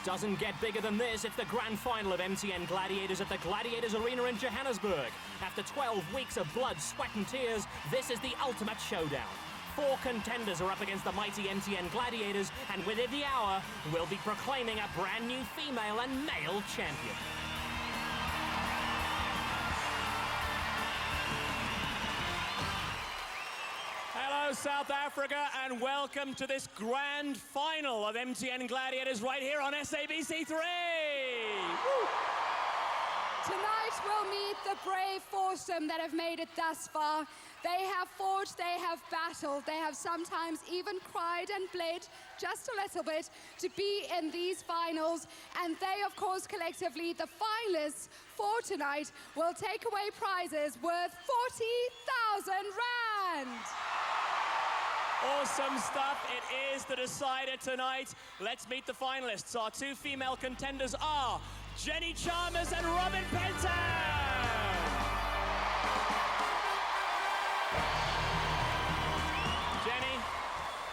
Doesn't get bigger than this. It's the grand final of MTN Gladiators at the Gladiators Arena in Johannesburg. After 12 weeks of blood, sweat and tears, this is the ultimate showdown. 4 contenders are up against the mighty MTN Gladiators, and within the hour, we'll be proclaiming a brand new female and male champion. Hello, South Africa, and welcome to this grand final of MTN Gladiators right here on SABC3. Woo! Tonight we'll meet the brave foursome that have made it thus far. They have fought, they have battled, they have sometimes even cried and bled just a little bit to be in these finals. And they, of course, collectively, the finalists for tonight, will take away prizes worth 40,000 rand. Awesome stuff. It is the decider tonight. Let's meet the finalists. Our 2 female contenders are Jenny Chalmers and Robin Penton. Jenny,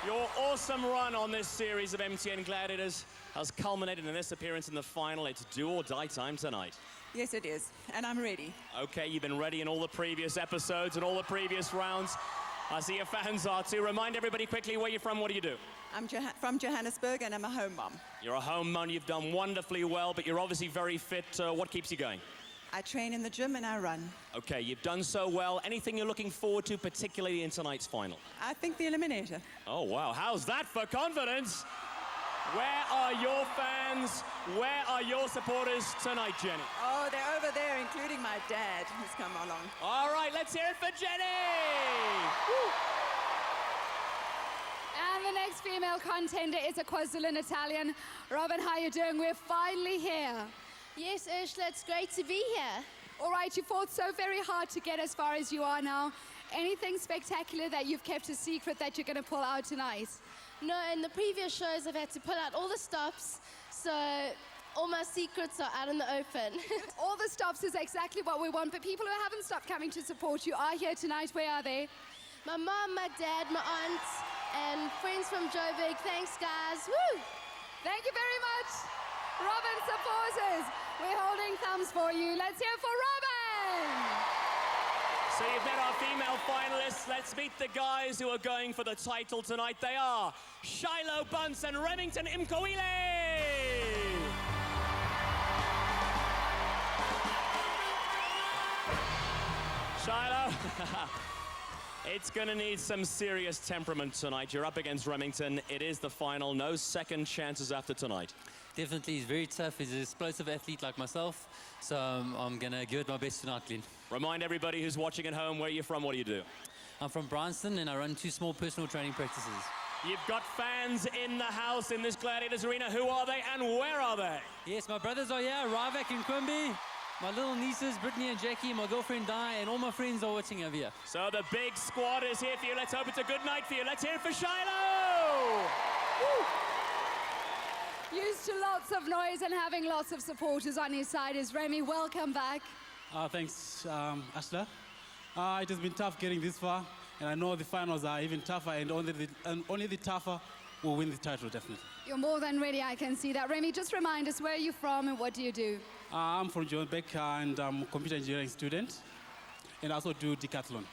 your awesome run on this series of MTN Gladiators has culminated in this appearance in the final. It's do or die time tonight. Yes, it is, and I'm ready. Okay, you've been ready in all the previous episodes and all the previous rounds. I see your fans are too. Remind everybody quickly where you're from, what do you do? I'm from Johannesburg and I'm a home mom. You're a home mom, you've done wonderfully well, but you're obviously very fit. What keeps you going? I train in the gym and I run. Okay, you've done so well. Anything you're looking forward to, particularly in tonight's final? I think the eliminator. Oh, wow. How's that for confidence? Where are your fans? Where are your supporters tonight, Jenny? Oh, they're over there, including my dad, who's come along. All right, let's hear it for Jenny! Woo. And the next female contender is a KwaZulu Italian. Robin, how are you doing? We're finally here. Yes, Ursula, it's great to be here. All right, you fought so very hard to get as far as you are now. Anything spectacular that you've kept a secret that you're going to pull out tonight? No, in the previous shows I've had to pull out all the stops, so all my secrets are out in the open. All the stops is exactly what we want, but people who haven't stopped coming to support you are here tonight. Where are they? My mom, my dad, my aunt, and friends from Joburg. Thanks, guys. Woo! Thank you very much. Robin supporters, we're holding thumbs for you. Let's hear for Robin! So you've met our female finalists. Let's meet the guys who are going for the title tonight. They are Shiloh, Bunce and Remington Mnkhawile. Shiloh, it's going to need some serious temperament tonight. You're up against Remington. It is the final. No second chances after tonight. Definitely, he's very tough. He's an explosive athlete like myself. So I'm going to give it my best tonight, Glenn. Remind everybody who's watching at home where you're from, what do you do? I'm from Bryanston and I run 2 small personal training practices. You've got fans in the house in this Gladiators arena. Who are they and where are they? Yes, my brothers are here, Ravak and Quimby. My little nieces, Brittany and Jackie, my girlfriend Di, and all my friends are watching over here. So the big squad is here for you. Let's hope it's a good night for you. Let's hear it for Shiloh! Woo! Used to lots of noise and having lots of supporters on his side is Remy. Welcome back. Thanks, Ashla. It has been tough getting this far, and I know the finals are even tougher, and only the tougher will win the title, definitely. You're more than ready, I can see that. Remy, just remind us, where are you from and what do you do? I'm from Johannesburg, and I'm a computer engineering student, and I also do decathlon.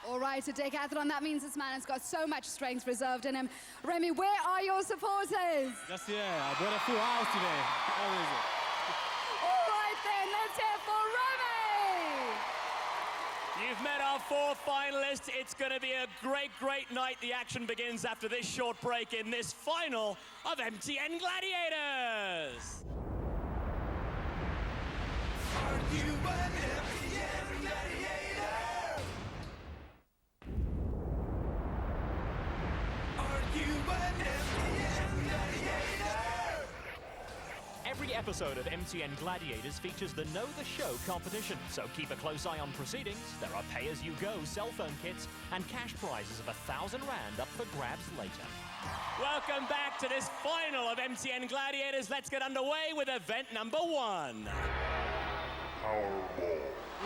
All right, a decathlon, that means this man has got so much strength reserved in him. Remy, where are your supporters? Just here, I brought a full house today. All right then, let's hear for Remy! You've met our 4 finalists. It's going to be a great, great night. The action begins after this short break in this final of MTN Gladiators. Are you an MTN Gladiator? Are you an MTN Gladiator? Every episode of MTN Gladiators features the Know the Show competition, so keep a close eye on proceedings. There are pay-as-you-go cell phone kits and cash prizes of 1,000 rand up for grabs later. Welcome back to this final of MTN Gladiators. Let's get underway with event number 1. Powerball.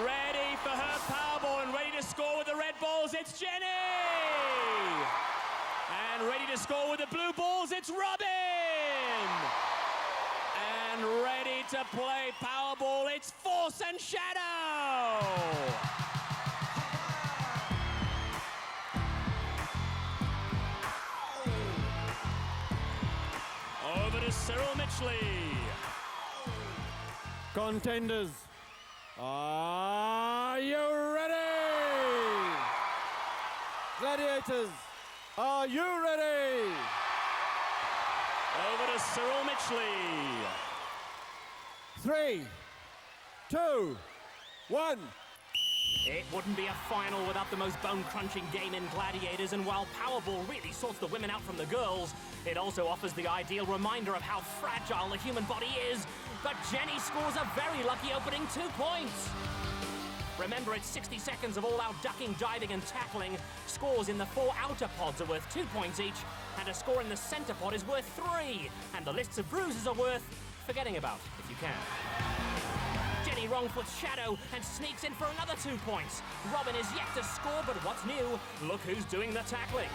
Ready for her Powerball and ready to score with the red balls, it's Jenny! And ready to score with the blue balls, it's Robin! And ready to play Powerball, it's Force and Shadow! Over to Cyril Mitchley. Contenders, are you ready? Gladiators, are you ready? Over to Cyril Mitchley. 3, 2, 1. It wouldn't be a final without the most bone-crunching game in Gladiators, and while Powerball really sorts the women out from the girls, it also offers the ideal reminder of how fragile the human body is. But Jenny scores a very lucky opening 2 points. Remember, it's 60 seconds of all-out ducking, diving and tackling. Scores in the 4 outer pods are worth 2 points each, and a score in the centre pod is worth 3. And the lists of bruises are worth forgetting about, if you can. Jenny wrongfoots Shadow and sneaks in for another 2 points. Robin is yet to score, but what's new? Look who's doing the tackling.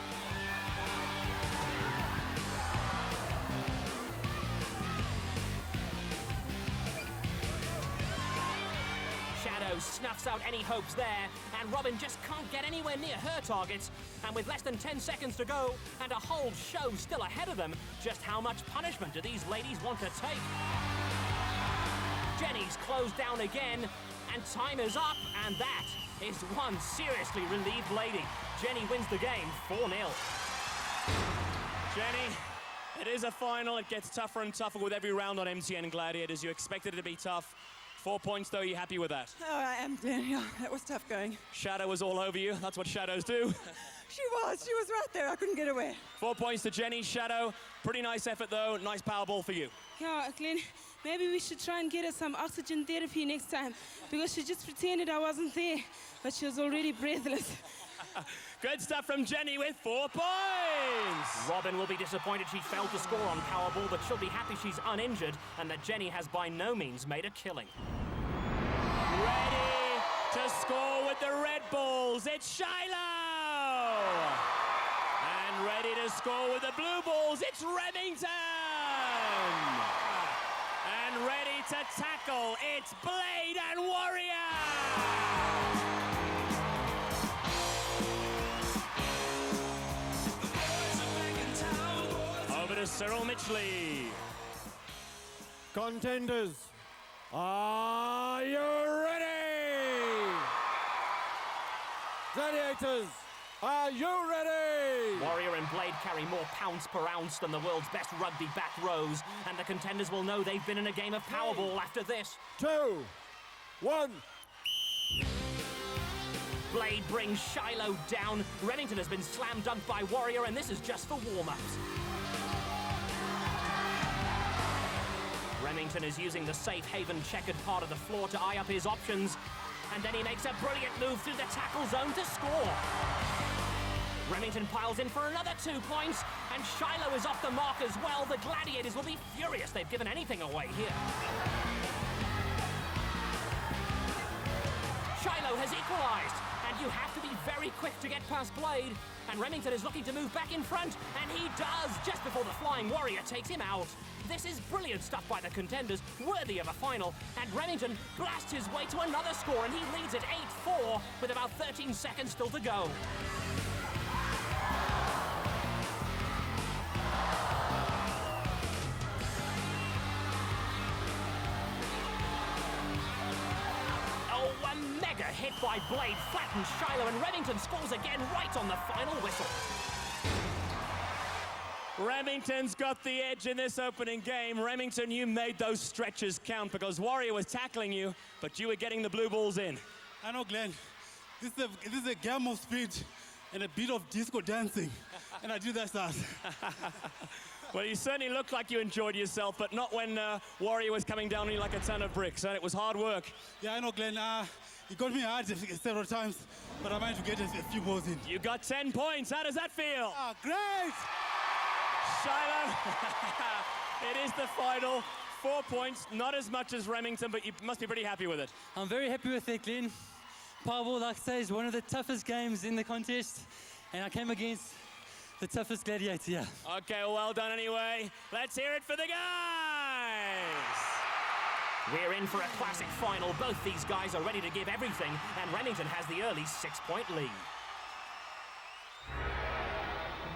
Shadow snuffs out any hopes there, and Robin just can't get anywhere near her targets. And with less than 10 seconds to go, and a whole show still ahead of them, just how much punishment do these ladies want to take? Jenny's closed down again, and time is up, and that is one seriously relieved lady. Jenny wins the game 4-0. Jenny, it is a final. It gets tougher and tougher with every round on MTN Gladiators. You expected it to be tough. 4 points, though. You happy with that? Oh, I am, Glenn. Yeah, that was tough going. Shadow was all over you. That's what shadows do. She was right there. I couldn't get away. 4 points to Jenny. Shadow, pretty nice effort, though. Nice Powerball for you. Yeah, Glenn, maybe we should try and get her some oxygen therapy next time, because she just pretended I wasn't there, but she was already breathless. Good stuff from Jenny with 4 points. Robin will be disappointed she failed to score on Powerball, but she'll be happy she's uninjured and that Jenny has by no means made a killing. Ready to score with the red balls, it's Shiloh! And ready to score with the blue balls, it's Remington! And ready to tackle, it's Blade and Warrior! Over to Cyril Mitchley. Contenders, are you ready? Gladiators, are you ready? Warrior and Blade carry more pounds per ounce than the world's best rugby back rows, and the contenders will know they've been in a game of Powerball after this. 2, 1. Blade brings Shiloh down. Remington has been slam dunked by Warrior, and this is just for warm-ups. Remington is using the safe haven checkered part of the floor to eye up his options, and then he makes a brilliant move through the tackle zone to score. Remington piles in for another 2 points, and Shiloh is off the mark as well. The Gladiators will be furious they've given anything away here. Shiloh has equalised, and you have to be very quick to get past Blade. And Remington is looking to move back in front, and he does, just before the Flying Warrior takes him out. This is brilliant stuff by the contenders, worthy of a final, and Remington blasts his way to another score, and he leads at 8-4 with about 13 seconds still to go. A mega hit by Blade flattens Shiloh, and Remington scores again right on the final whistle. Remington's got the edge in this opening game. Remington, you made those stretches count because Warrior was tackling you, but you were getting the blue balls in. I know, Glenn. This is a game of speed and a bit of disco dancing, and I do that stuff. Well, you certainly looked like you enjoyed yourself, but not when Warrior was coming down on you like a ton of bricks, and it was hard work. Yeah, I know, Glenn. It got me hard several times, but I managed to get a few balls in. You got 10 points. How does that feel? Ah, great! Shiloh, it is the final. 4 points, not as much as Remington, but you must be pretty happy with it. I'm very happy with it, Glenn. Powerball, like I say, is one of the toughest games in the contest, and I came against the toughest gladiator, yeah. Okay, well done anyway. Let's hear it for the guys. We're in for a classic final. Both these guys are ready to give everything, and Remington has the early 6-point lead.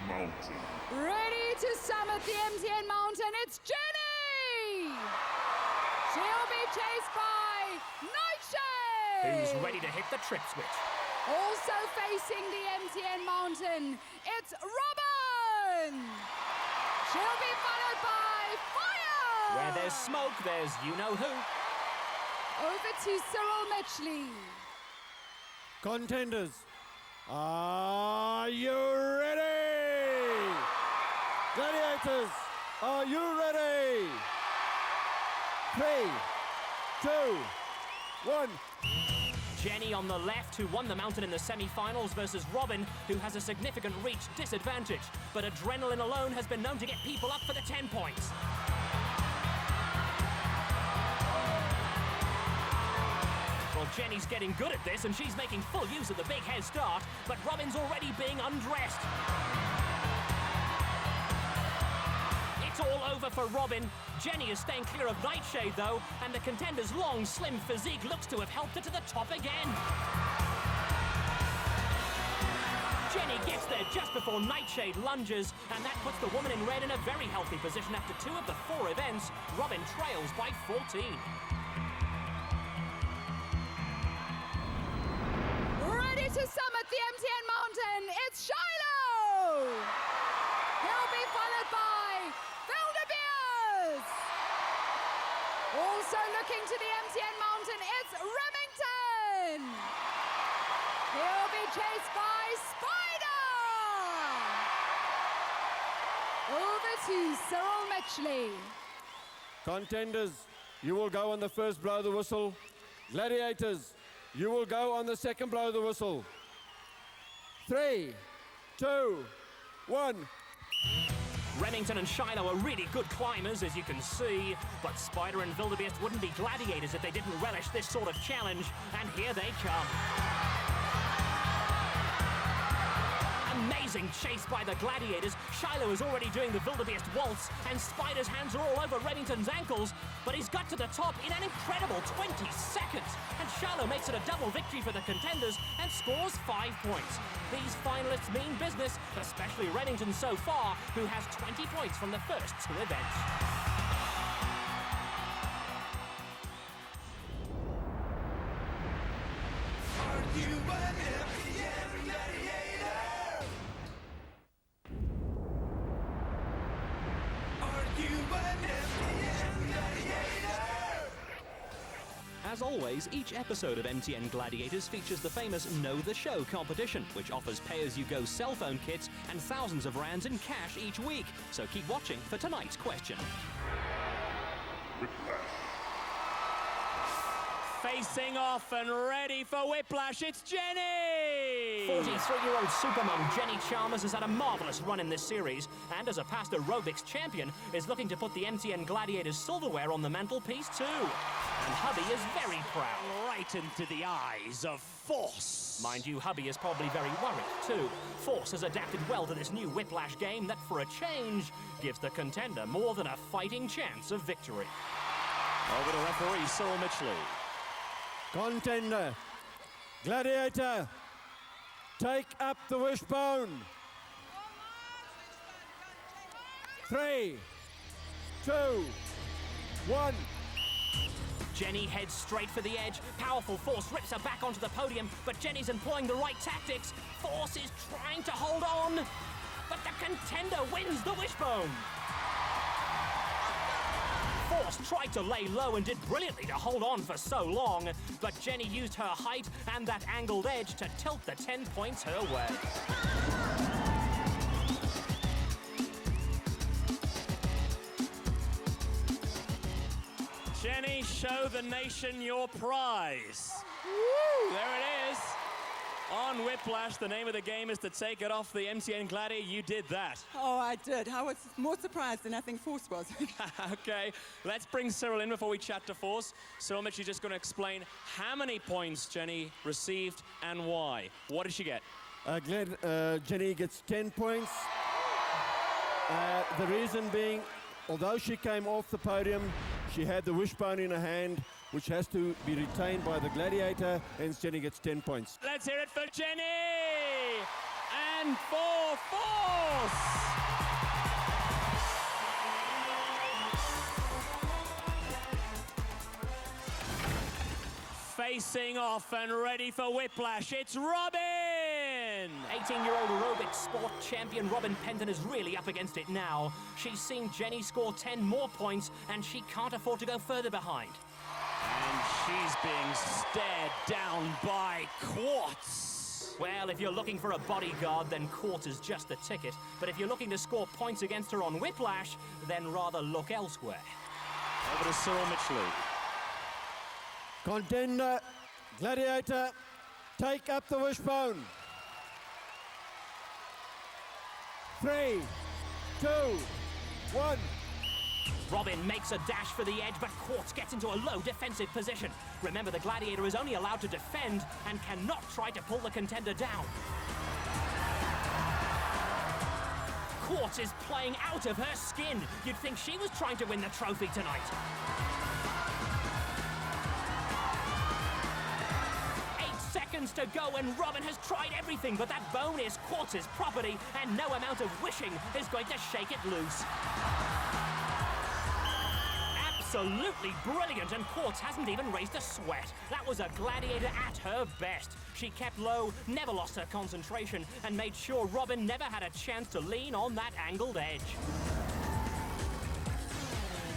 Mountain. Ready to summit the MTN mountain, it's Jenny! She'll be chased by Nightshade! Who's ready to hit the trip switch? Also facing the MTN mountain, it's Robin! She'll be followed by Fire! Where there's smoke, there's you-know-who. Over to Cyril Mitchley. Contenders, are you ready? Gladiators, are you ready? 3, 2, 1. Jenny on the left, who won the mountain in the semi-finals, versus Robin, who has a significant reach disadvantage. But adrenaline alone has been known to get people up for the 10 points. Well, Jenny's getting good at this, and she's making full use of the big head start, but Robin's already being undressed. It's all over for Robin. Jenny is staying clear of Nightshade, though, and the contender's long, slim physique looks to have helped her to the top again. Jenny gets there just before Nightshade lunges, and that puts the woman in red in a very healthy position after 2 of the 4 events. Robin trails by 14. Ready to summit the MTN mountain, it's Shiloh! He'll be followed by Wildebeest! Also looking to the MTN mountain, it's Remington! He'll be chased by Spider! Over to Cyril Mitchley. Contenders, you will go on the first blow of the whistle. Gladiators, you will go on the second blow of the whistle. 3, 2, 1. Remington and Shiloh are really good climbers, as you can see, but Spider and Wildebeest wouldn't be gladiators if they didn't relish this sort of challenge, and here they come. Amazing chase by the Gladiators. Shiloh is already doing the Wildebeest waltz, and Spider's hands are all over Remington's ankles, but he's got to the top in an incredible 20 seconds. And Shiloh makes it a double victory for the contenders and scores 5 points. These finalists mean business, especially Remington so far, who has 20 points from the first 2 events. Are you an MTN gladiator? Are you an MTN gladiator? As always, each episode of MTN Gladiators features the famous Know the Show competition, which offers pay-as-you-go cell phone kits and thousands of rands in cash each week. So keep watching for tonight's question. Facing off and ready for Whiplash, it's Jenny! 43-year-old supermom Jenny Chalmers has had a marvellous run in this series, and as a past aerobics champion, is looking to put the MTN Gladiators silverware on the mantelpiece too. And hubby is very proud. Right into the eyes of Force. Mind you, hubby is probably very worried too. Force has adapted well to this new Whiplash game that, for a change, gives the contender more than a fighting chance of victory. Over to referee Cyril Mitchley. Contender, Gladiator, take up the wishbone. 3, 2, 1. Jenny heads straight for the edge. Powerful Force rips her back onto the podium, but Jenny's employing the right tactics. Force is trying to hold on, but the contender wins the wishbone. Force tried to lay low and did brilliantly to hold on for so long, but Jenny used her height and that angled edge to tilt the 10 points her way. Jenny, show the nation your prize. Woo! There it is. On Whiplash, the name of the game is to take it off the MTN Gladiator. You did that. Oh, I did. I was more surprised than I think Force was. Okay, let's bring Cyril in before we chat to Force. Cyril Mitchell is just going to explain how many points Jenny received and why. What did she get? Jenny gets 10 points. The reason being, although she came off the podium, She had the wishbone in her hand, which has to be retained by the gladiator, and Jenny gets 10 points. Let's hear it for Jenny! And for force! Facing off and ready for Whiplash, it's Robin! 18-year-old aerobic sport champion Robin Penton is really up against it now. She's seen Jenny score 10 more points, and she can't afford to go further behind. And she's being stared down by Quartz. Well, if you're looking for a bodyguard, then Quartz is just the ticket. But if you're looking to score points against her on Whiplash, then rather look elsewhere. Over to Cyril Mitchley. Contender, gladiator, take up the wishbone. 3, 2, 1. Robin makes a dash for the edge, but Quartz gets into a low defensive position. Remember, the gladiator is only allowed to defend and cannot try to pull the contender down. Quartz is playing out of her skin. You'd think she was trying to win the trophy tonight. 8 seconds to go, and Robin has tried everything, but that bone is Quartz's property, and no amount of wishing is going to shake it loose. Absolutely brilliant, and Quartz hasn't even raised a sweat. That was a gladiator at her best. She kept low, never lost her concentration, and made sure Robin never had a chance to lean on that angled edge.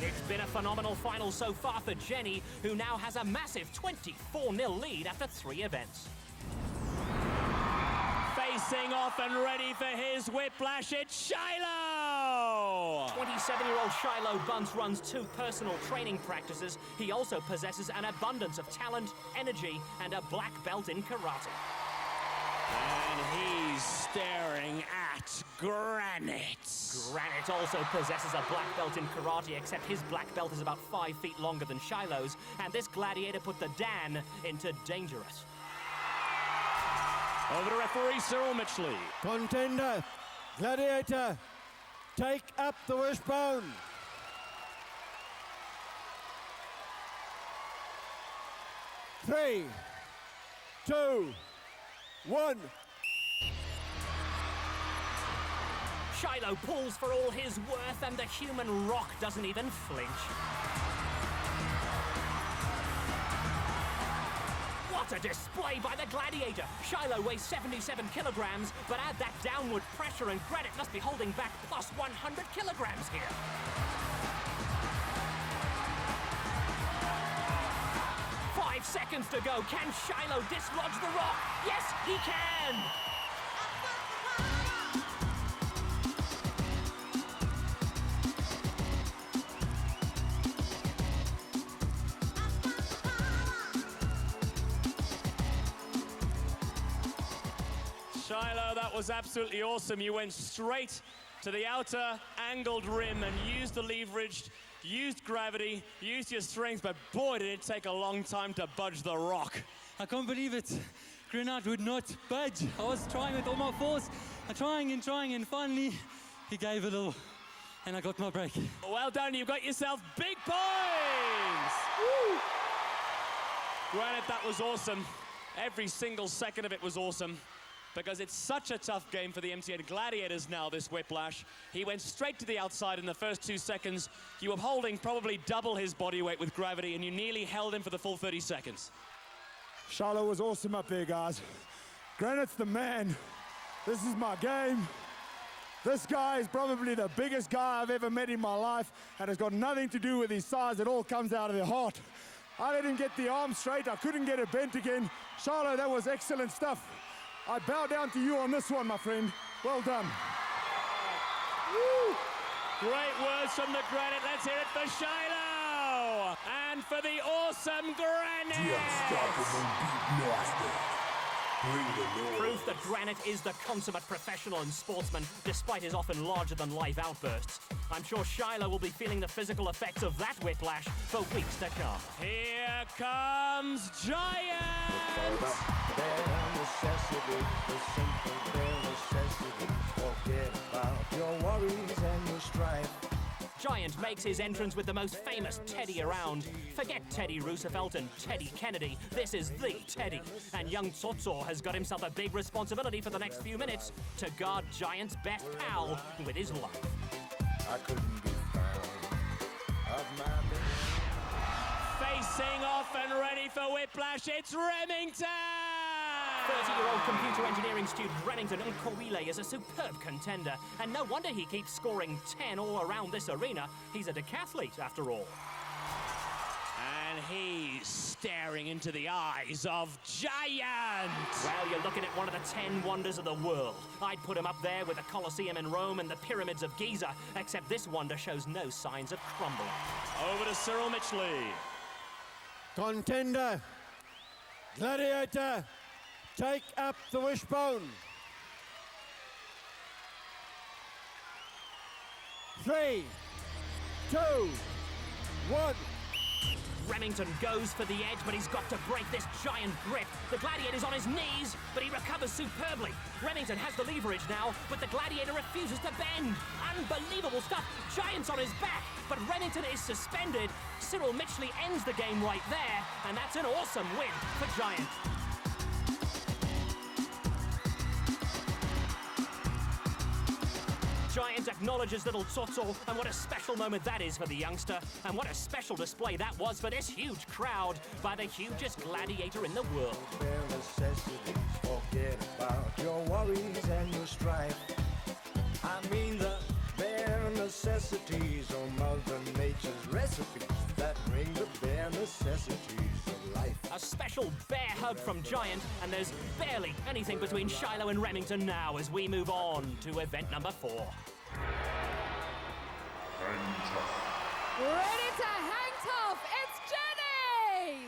It's been a phenomenal final so far for Jenny, who now has a massive 24-0 lead after 3 events. Facing off and ready for his Whiplash, it's Shiloh! 27-year-old Shiloh Bunce runs 2 personal training practices. He also possesses an abundance of talent, energy, and a black belt in karate. And he's staring at Granite. Granite also possesses a black belt in karate, except his black belt is about 5 feet longer than Shiloh's, and this gladiator put the Dan into dangerous. Over to referee Cyril Mitchley. Contender, gladiator, take up the wishbone. 3, 2, 1. Shiloh pulls for all his worth, and the human rock doesn't even flinch. What a display by the gladiator! Shiloh weighs 77 kilograms, but add that downward pressure and Granite must be holding back plus 100 kilograms here. Five seconds to go. Can Shiloh dislodge the rock? Yes, he can! Shiloh, that was absolutely awesome. You went straight to the outer angled rim and used the leverage, used gravity, used your strength, but boy, did it take a long time to budge the rock. I can't believe it. Grenade would not budge. I was trying with all my force, trying, and finally he gave a little, and I got my break. Well done, you've got yourself big points! Woo! Granite, that was awesome. Every single second of it was awesome, because it's such a tough game for the MTN Gladiators now, this Whiplash. He went straight to the outside in the first 2 seconds. You were holding probably double his body weight with gravity, and you nearly held him for the full 30 seconds. Shiloh was awesome up there, guys. Granite's the man. This is my game. This guy is probably the biggest guy I've ever met in my life, and it's got nothing to do with his size. It all comes out of the heart. I didn't get the arm straight. I couldn't get it bent again. Shiloh, that was excellent stuff. I bow down to you on this one, my friend. Well done. Woo! Great words from the Granite. Let's hear it for Shiloh. And for the awesome Granite. The unstoppable beatmaster. Bring the noise. Proof that Granite is the consummate professional and sportsman, despite his often larger-than-life outbursts. I'm sure Shiloh will be feeling the physical effects of that Whiplash for weeks to come. Here comes Giant! Giant makes his entrance with the most famous Teddy around. Forget Teddy Roosevelt and Teddy Kennedy. This is the Teddy. And young Tsotso has got himself a big responsibility for the next few minutes to guard Giant's best pal with his life. I couldn't be found of my Facing off and ready for Whiplash, it's Remington! 30-year-old computer engineering student Remington Mnkhawile is a superb contender, and no wonder he keeps scoring 10 all around this arena. He's a decathlete, after all. And he's staring into the eyes of Giant! Well, you're looking at one of the 10 wonders of the world. I'd put him up there with the Colosseum in Rome and the pyramids of Giza, except this wonder shows no signs of crumbling. Over to Cyril Mitchley. Contender, Gladiator, take up the wishbone. 3, 2, 1. Remington goes for the edge, but he's got to break this giant grip. The Gladiator's on his knees, but he recovers superbly. Remington has the leverage now, but the Gladiator refuses to bend. Unbelievable stuff. Giant's on his back, but Remington is suspended. Cyril Mitchley ends the game right there, and that's an awesome win for Giant. Giant acknowledges little Tsotso, and what a special moment that is for the youngster, and what a special display that was for this huge crowd by the hugest gladiator in the world. bare necessities. Forget about your worries and your strife. I mean the bare necessities of Mother Nature's recipes that bring the bare necessities of life. A special bear hug from Giant, and there's barely anything between Shiloh and Remington now as we move on to event number 4. Ready to hang tough, it's Jenny!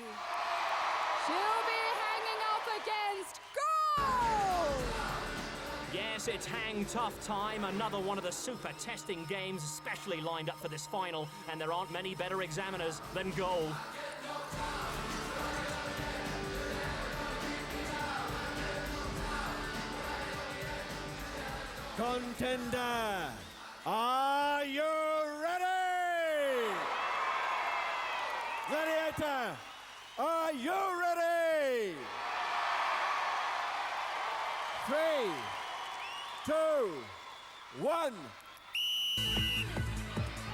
She'll be hanging up against Gold! Yes, it's hang tough time, another one of the super testing games specially lined up for this final, and there aren't many better examiners than Gold. Contender, are you ready? Gladiator, are you ready? 3, 2, 1.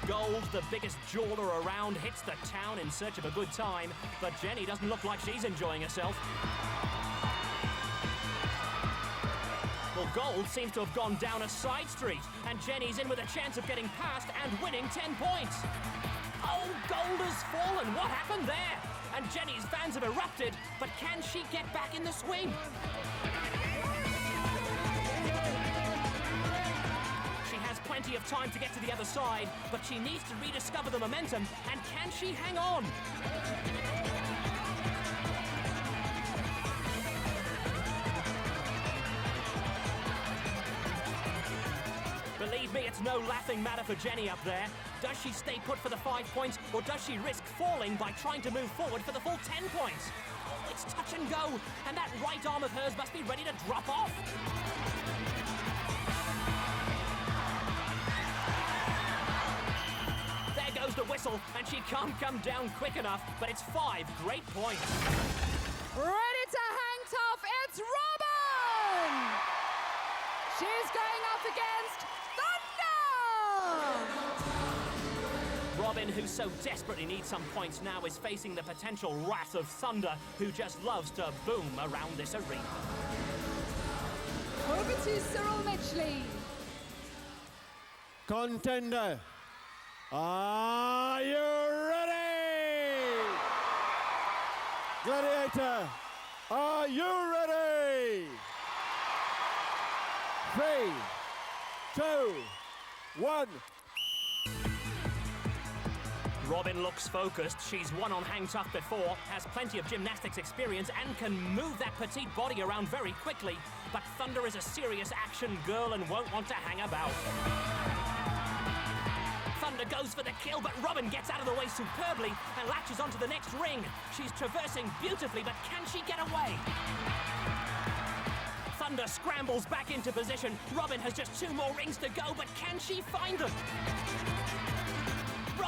Gold, the biggest jeweler around, hits the town in search of a good time, but Jenny doesn't look like she's enjoying herself. Well, Gold seems to have gone down a side street, and Jenny's in with a chance of getting past and winning 10 points. Oh, Gold has fallen. What happened there? And Jenny's fans have erupted, but can she get back in the swing? She has plenty of time to get to the other side, but she needs to rediscover the momentum, and can she hang on? Believe me, it's no laughing matter for Jenny up there. Does she stay put for the 5 points, or does she risk falling by trying to move forward for the full 10 points? Oh, it's touch and go, and that right arm of hers must be ready to drop off. There goes the whistle, and she can't come down quick enough, but it's 5 great points. Ready to hang tough, it's Robin! She's going up against Thunder! Robin, who so desperately needs some points now, is facing the potential wrath of Thunder, who just loves to boom around this arena. Over to Cyril Mitchley. Contender, are you ready? Gladiator, are you ready? 3, 2, 1. Robin looks focused. She's won on Hang Tough before, has plenty of gymnastics experience, and can move that petite body around very quickly. But Thunder is a serious action girl and won't want to hang about. Thunder goes for the kill, but Robin gets out of the way superbly and latches onto the next ring. She's traversing beautifully, but can she get away? Thunder scrambles back into position. Robin has just 2 more rings to go, but can she find them?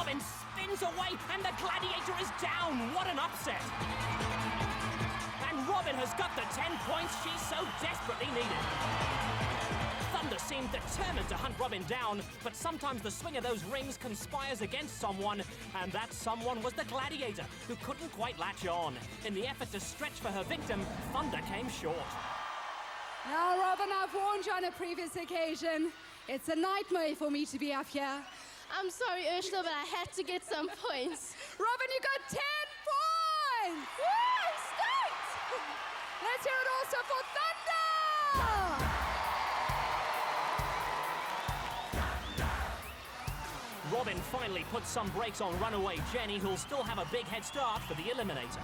Robin spins away, and the Gladiator is down. What an upset. And Robin has got the 10 points she so desperately needed. Thunder seemed determined to hunt Robin down, but sometimes the swing of those rings conspires against someone, and that someone was the Gladiator, who couldn't quite latch on. In the effort to stretch for her victim, Thunder came short. Now, Robin, I've warned you on a previous occasion. It's a nightmare for me to be up here. I'm sorry, Ursula, but I had to get some points. Robin, you got 10 points! Woo! State! Let's hear it also for Thunder! Robin finally puts some brakes on runaway Jenny, who'll still have a big head start for the eliminator.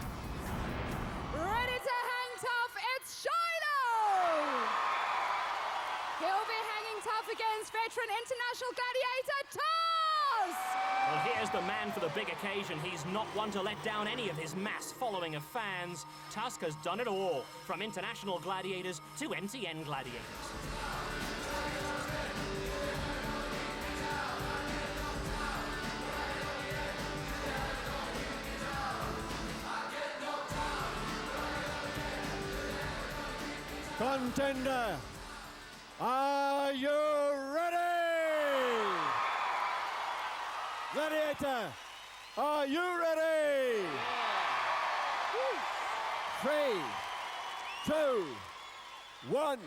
Ready to hang tough, it's Shiloh! He'll be hanging tough against veteran international gladiator Tusk! Well, here's the man for the big occasion. He's not one to let down any of his mass following of fans. Tusk has done it all, from international gladiators to MTN gladiators. Contender, are you ready? Gladiator, are you ready? 3, 2, 1.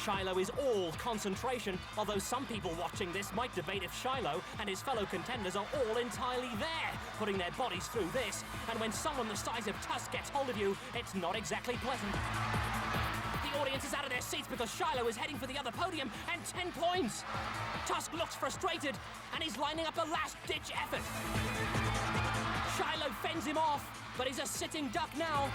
Shiloh is all concentration, although some people watching this might debate if Shiloh and his fellow contenders are all entirely there, putting their bodies through this. And when someone the size of Tusk gets hold of you, it's not exactly pleasant. The audience is out of their seats because Shiloh is heading for the other podium, and 10 points. Tusk looks frustrated, and he's lining up a last-ditch effort. Shiloh fends him off, but he's a sitting duck now.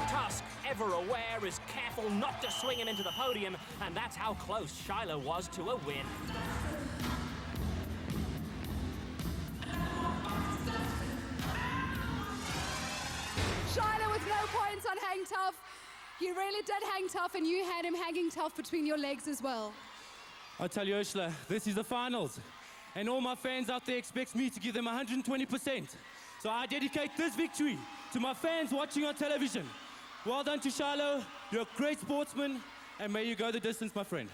Tusk, ever aware, is careful not to swing him into the podium, and that's how close Shiloh was to a win. Shiloh with no points on hang tough. You really did hang tough, and you had him hanging tough between your legs as well. I tell you, Ursula, this is the finals, and all my fans out there expect me to give them 120%. So I dedicate this victory to my fans watching on television. Well done to Shiloh. You're a great sportsman, and may you go the distance, my friend.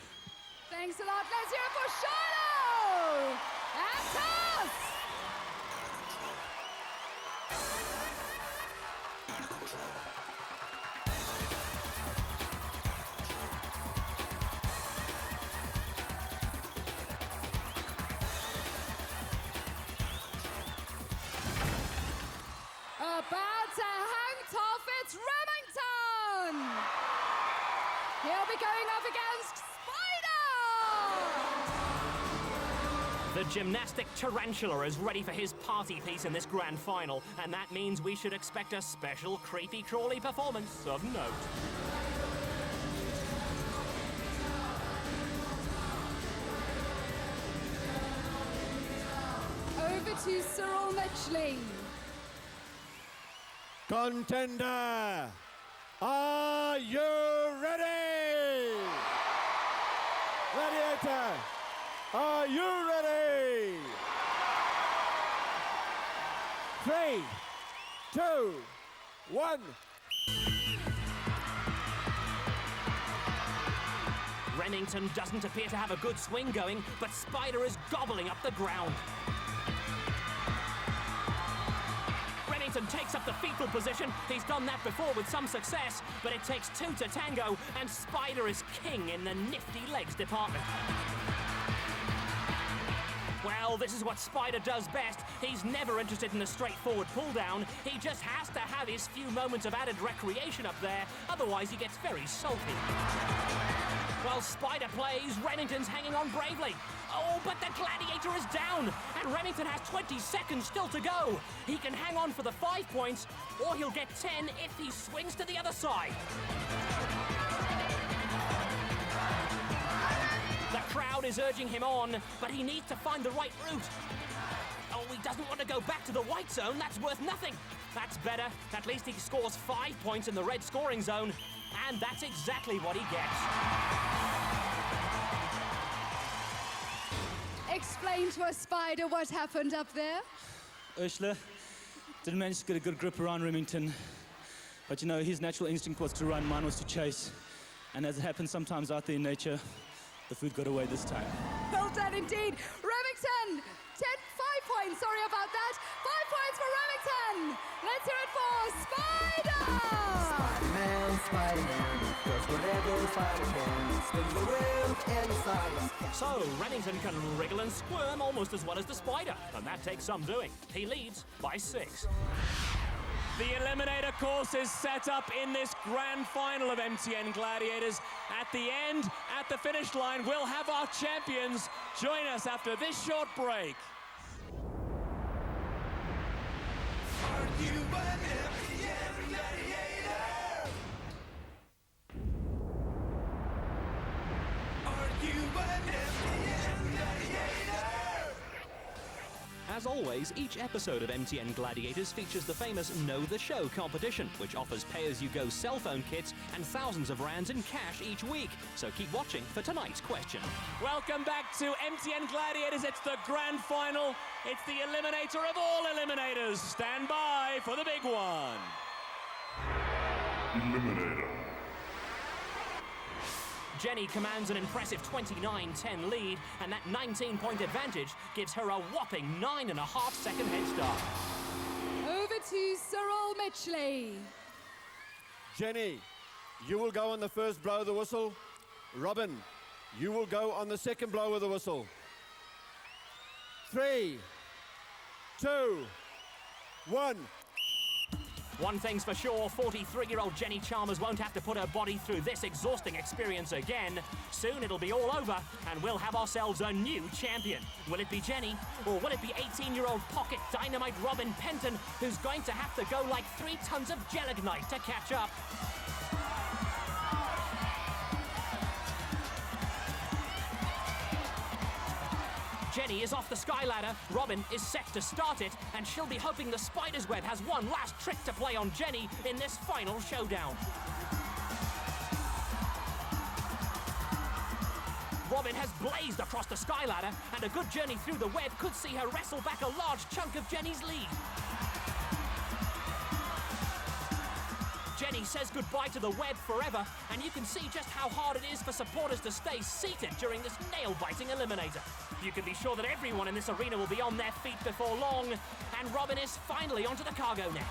Thanks a lot. Let's hear it for Shiloh! And Tusk! About to hang tough, it's Remington! He'll be going up against Spider! The gymnastic tarantula is ready for his party piece in this grand final, and that means we should expect a special creepy crawly performance of note. Over to Cyril Mitchling. Contender, are you ready? Gladiator, are you ready? 3, 2, 1. Remington doesn't appear to have a good swing going, but Spider is gobbling up the ground. Remington takes up the fetal position. He's done that before with some success, but it takes 2 to tango, and Spider is king in the nifty legs department. Well, this is what Spider does best. He's never interested in a straightforward pull-down. He just has to have his few moments of added recreation up there, otherwise he gets very salty. While Spider plays, Remington's hanging on bravely. Oh, but the Gladiator is down, and Remington has 20 seconds still to go. He can hang on for the 5 points, or he'll get 10 if he swings to the other side. The crowd is urging him on, but he needs to find the right route. Oh, he doesn't want to go back to the white zone. That's worth nothing. That's better. At least he scores 5 points in the red scoring zone. and that's exactly what he gets. Explain to a spider what happened up there. Ursula didn't manage to get a good grip around Remington, but you know, his natural instinct was to run, mine was to chase. And as it happens sometimes out there in nature, the food got away this time. Well done indeed. Remington, 5 points, sorry about that. 5 points for Remington. Let's hear it for Spider! Spider-Man, Spider-Man, does whatever Spider can. Spins the web and the science. So, Remington can wriggle and squirm almost as well as the spider, and that takes some doing. He leads by 6. The eliminator course is set up in this grand final of MTN Gladiators. At the end, at the finish line, we'll have our champions join us after this short break. Are you an MTN gladiator? Are you an MTN gladiator? As always, each episode of MTN Gladiators features the famous Know the Show competition, which offers pay-as-you-go cell phone kits and thousands of rands in cash each week. So keep watching for tonight's question. Welcome back to MTN Gladiators. It's the grand final. It's the eliminator of all eliminators. Stand by for the big one. Eliminator. Jenny commands an impressive 29-10 lead, and that 19-point advantage gives her a whopping 9.5-second head start. Over to Cyril Mitchley. Jenny, you will go on the first blow of the whistle. Robin, you will go on the second blow of the whistle. 3, 2, 1. One thing's for sure, 43-year-old Jenny Chalmers won't have to put her body through this exhausting experience again. Soon it'll be all over, and we'll have ourselves a new champion. Will it be Jenny, or will it be 18-year-old pocket dynamite Robin Penton, who's going to have to go like 3 tons of gelignite to catch up? Jenny is off the sky ladder, Robin is set to start it, and she'll be hoping the spider's web has one last trick to play on Jenny in this final showdown. Robin has blazed across the sky ladder, and a good journey through the web could see her wrestle back a large chunk of Jenny's lead. Jenny says goodbye to the web forever, and you can see just how hard it is for supporters to stay seated during this nail-biting eliminator. You can be sure that everyone in this arena will be on their feet before long, and Robin is finally onto the cargo net.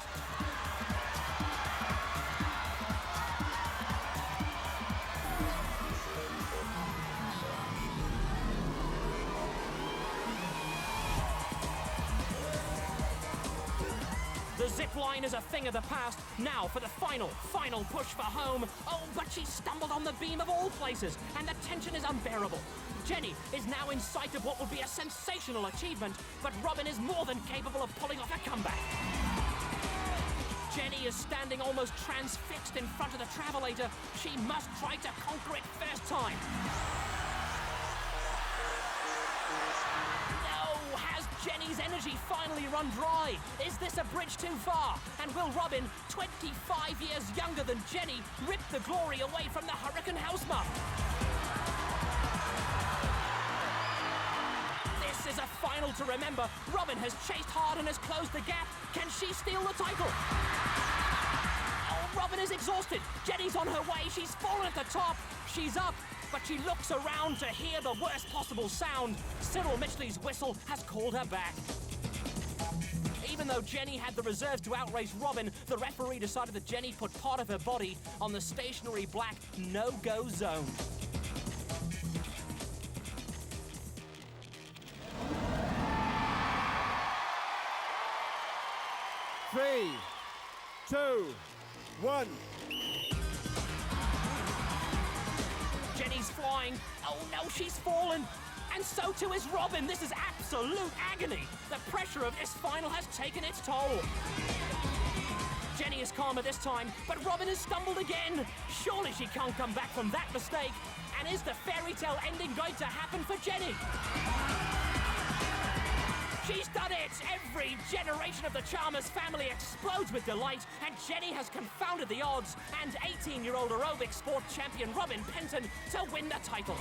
The zip line is a thing of the past. Now for the final push for home. Oh, but she stumbled on the beam of all places, and the tension is unbearable. Jenny is now in sight of what would be a sensational achievement, but Robin is more than capable of pulling off a comeback. Jenny is standing almost transfixed in front of the travelator. She must try to conquer it first time. Has Jenny's energy finally run dry? Is this a bridge too far? And will Robin, 25 years younger than Jenny, rip the glory away from the Hurricane Housemarque? This is a final to remember. Robin has chased hard and has closed the gap. Can she steal the title? Oh, Robin is exhausted. Jenny's on her way. She's fallen at the top. She's up, but she looks around to hear the worst possible sound. Cyril Mitchley's whistle has called her back. Even though Jenny had the reserves to outrace Robin, the referee decided that Jenny put part of her body on the stationary black no-go zone. Three, 2, 1. Jenny's flying. Oh no, she's fallen. And so too is Robin. This is absolute agony. The pressure of this final has taken its toll. Jenny is calmer this time, but Robin has stumbled again. Surely she can't come back from that mistake. And is the fairy tale ending going to happen for Jenny? She's done it! Every generation of the Chalmers family explodes with delight, and Jenny has confounded the odds and 18-year-old aerobic sport champion Robin Penton to win the title.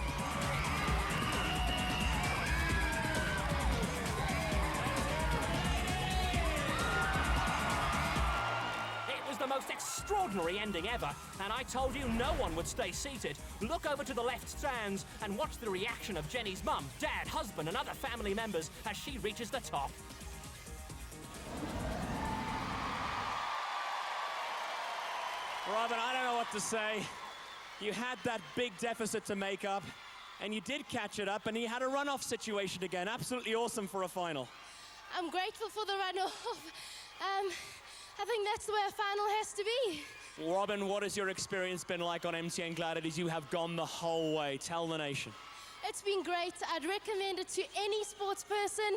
The most extraordinary ending ever, and I told you no one would stay seated. Look over to the left stands and watch the reaction of Jenny's mum, dad, husband and other family members as she reaches the top. Robin, I don't know what to say. You had that big deficit to make up, and you did catch it up, and you had a runoff situation again. Absolutely awesome for a final. I'm grateful for the runoff. I think that's the way a final has to be. Robin, what has your experience been like on MTN Gladiators? You have gone the whole way. Tell the nation. It's been great. I'd recommend it to any sports person,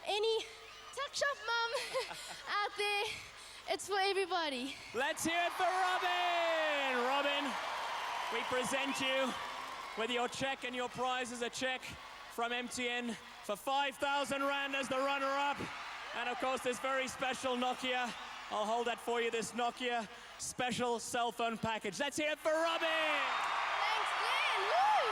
any tuck shop mum out there. It's for everybody. Let's hear it for Robin! Robin, we present you with your check, and your prize is a check from MTN for 5,000 Rand as the runner-up. And of course, this very special Nokia. I'll hold that for you, this Nokia special cell phone package. Let's hear it for Robin! Thanks, Glenn. Woo!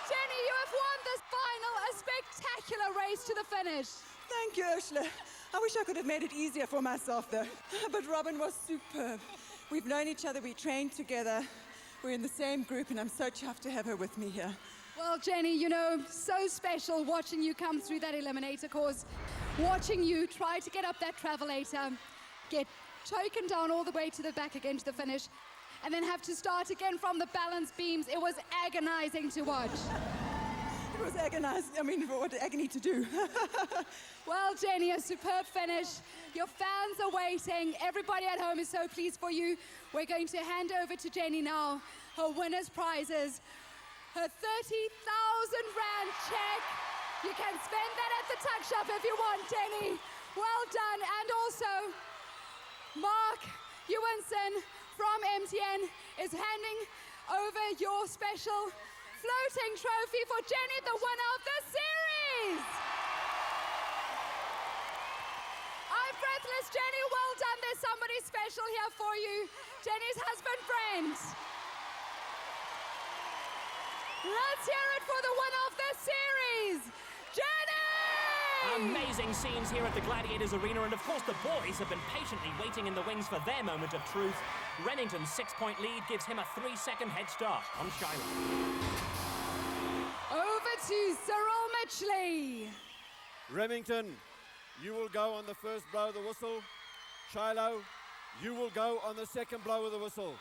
Jenny, you have won this final, a spectacular race to the finish. Thank you, Ursula. I wish I could have made it easier for myself, though. But Robin was superb. We've known each other, we trained together. We're in the same group, and I'm so chuffed to have her with me here. Well, Jenny, you know, so special watching you come through that eliminator course, watching you try to get up that travelator, get taken down all the way to the back again to the finish, and then have to start again from the balance beams. It was agonizing to watch. It was agonizing. I mean, what agony to do. Well, Jenny, a superb finish. Your fans are waiting. Everybody at home is so pleased for you. We're going to hand over to Jenny now her winner's prizes. Her 30,000 Rand check. You can spend that at the tuck shop if you want, Jenny. Well done. And also, Mark Ewanson from MTN is handing over your special floating trophy for Jenny, the winner of the series. I'm breathless, Jenny. Well done. There's somebody special here for you. Jenny's husband, Brent. Let's hear it for the winner of the series, Jenny! Amazing scenes here at the Gladiators Arena, and of course the boys have been patiently waiting in the wings for their moment of truth. Remington's 6-point lead gives him a 3-second head start on Shiloh. Over to Cyril Mitchley. Remington, you will go on the first blow of the whistle. Shiloh, you will go on the second blow of the whistle.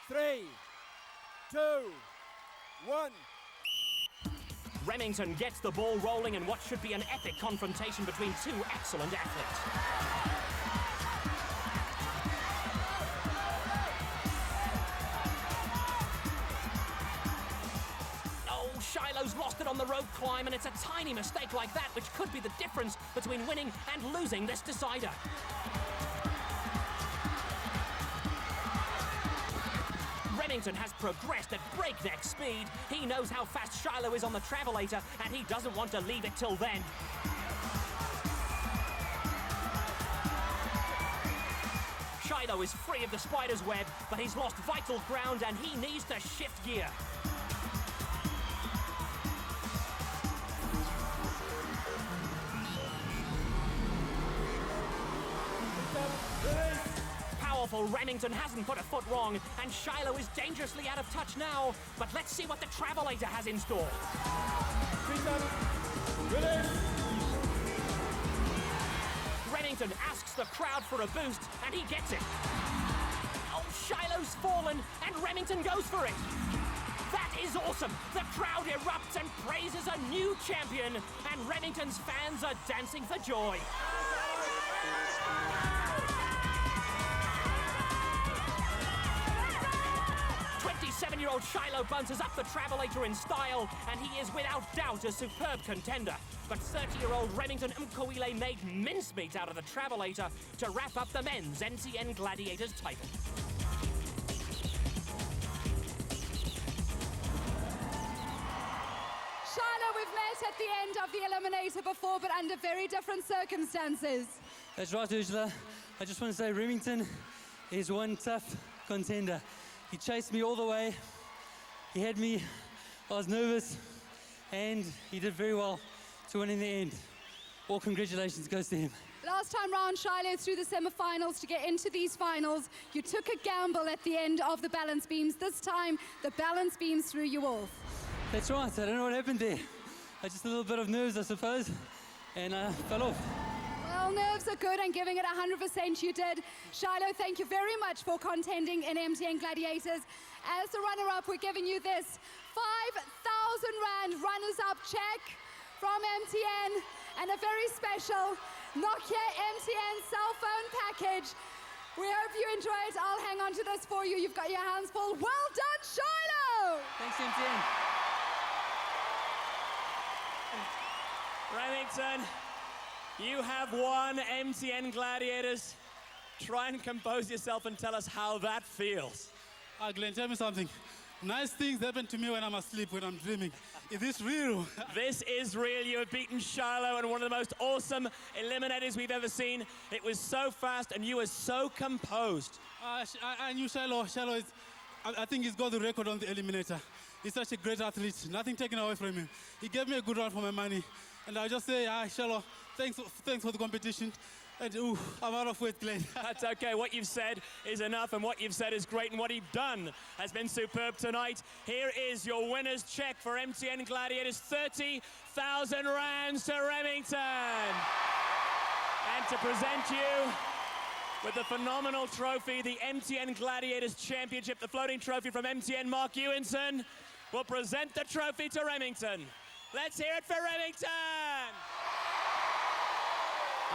3, 2, 1. Remington gets the ball rolling in what should be an epic confrontation between two excellent athletes. Oh, Shiloh's lost it on the rope climb, and it's a tiny mistake like that which could be the difference between winning and losing this decider. Remington has progressed at breakneck speed. He knows how fast Shiloh is on the travelator, and he doesn't want to leave it till then. Shiloh is free of the spider's web, but he's lost vital ground and he needs to shift gear. Powerful Remington hasn't put a foot wrong, and Shiloh is dangerously out of touch now. But let's see what the travelator has in store. Remington asks the crowd for a boost, and he gets it. Oh, Shiloh's fallen, and Remington goes for it. That is awesome. The crowd erupts and praises a new champion, and Remington's fans are dancing for joy. 27-year-old Shiloh Bunce is up the travelator in style, and he is without doubt a superb contender. But 30-year-old Remington Mnkhawile made mincemeat out of the travelator to wrap up the men's MTN Gladiators title. the eliminator before, but under very different circumstances. That's right, Ursula. I just want to say Remington is one tough contender. He chased me all the way. He had me, I was nervous, and he did very well to win in the end. All congratulations goes to him. Last time round, Shiloh, through the semi-finals to get into these finals, you took a gamble at the end of the balance beams. This time, the balance beams threw you off. That's right, I don't know what happened there. Just a little bit of nerves, I suppose, and I fell off. Well, nerves are good, and giving it 100% you did. Shiloh, thank you very much for contending in MTN Gladiators. As the runner-up, we're giving you this 5,000 Rand runners-up check from MTN and a very special Nokia MTN cell phone package. We hope you enjoy it. I'll hang on to this for you. You've got your hands full. Well done, Shiloh! Thanks, MTN. Remington, you have won MTN Gladiators. Try and compose yourself and tell us how that feels. Glenn, tell me something. Nice things happen to me when I'm asleep, when I'm dreaming. Is this real? This is real. You have beaten Shiloh and one of the most awesome eliminators we've ever seen. It was so fast and you were so composed. I knew Shiloh. Shiloh is, I think he's got the record on the eliminator. He's such a great athlete. Nothing taken away from him. He gave me a good run for my money. And I'll just say, Shiloh, thanks for the competition. And I'm out of weight, Glenn. That's okay. What you've said is enough, and what you've said is great, and what you've done has been superb tonight. Here is your winner's check for MTN Gladiators, 30,000 rands to Remington. And to present you with the phenomenal trophy, the MTN Gladiators Championship, the floating trophy from MTN, Mark Ewenson will present the trophy to Remington. Let's hear it for Remington!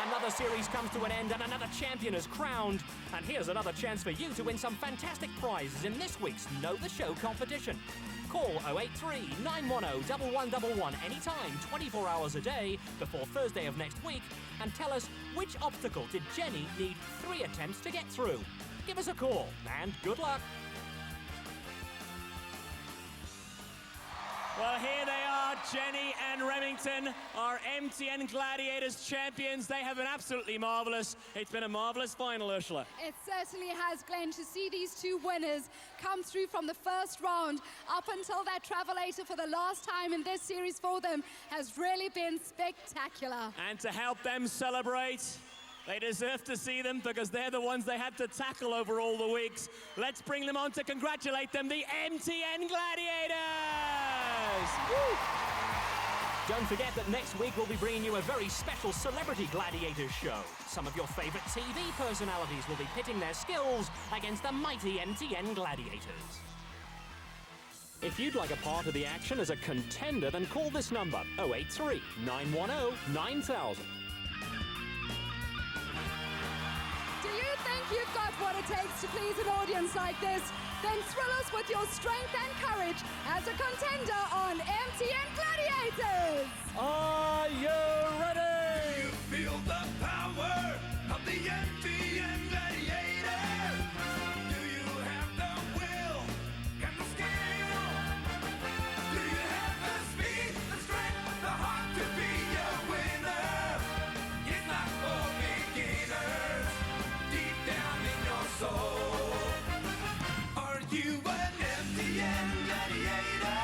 Another series comes to an end and another champion is crowned. And here's another chance for you to win some fantastic prizes in this week's Know the Show competition. Call 083 910 1111 anytime, 24 hours a day, before Thursday of next week, and tell us which obstacle did Jenny need 3 attempts to get through. Give us a call, and good luck. Well, here they are, Jenny and Remington, our MTN Gladiators champions. They have been absolutely marvellous. It's been a marvellous final, Ursula. It certainly has, Glenn, to see these two winners come through from the first round up until that travelator for the last time in this series for them has really been spectacular. And to help them celebrate, they deserve to see them because they're the ones they had to tackle over all the weeks. Let's bring them on to congratulate them, the MTN Gladiators! Woo! Don't forget that next week we'll be bringing you a very special Celebrity Gladiators show. Some of your favourite TV personalities will be pitting their skills against the mighty MTN Gladiators. If you'd like a part of the action as a contender, then call this number, 083 910 9000. Do you think you've got what it takes to please an audience like this? Then thrill us with your strength and courage as a contender on MTN Gladiators! Are you ready? Do you feel the power of the MTN Gladiator? Do you have the will and the skill? Do you have the speed, the strength, the heart to be a winner? It's not for beginners, deep down in your soul. Are you an MTN Gladiator?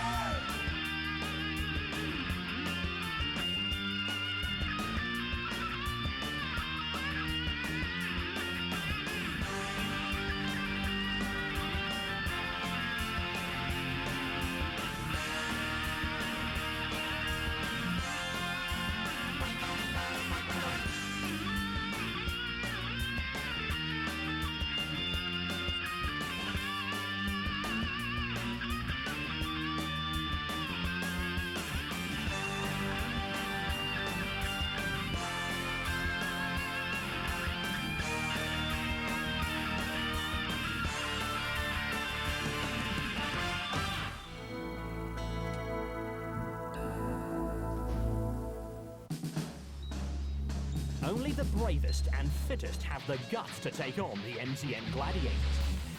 Only the bravest and fittest have the guts to take on the MTN Gladiators.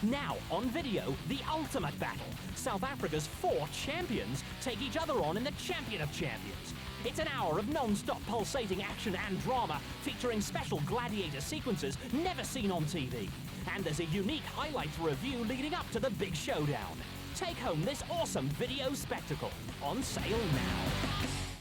Now, on video, the ultimate battle. South Africa's 4 champions take each other on in the Champion of Champions. It's an hour of non-stop pulsating action and drama, featuring special Gladiator sequences never seen on TV. And there's a unique highlights review leading up to the big showdown. Take home this awesome video spectacle, on sale now.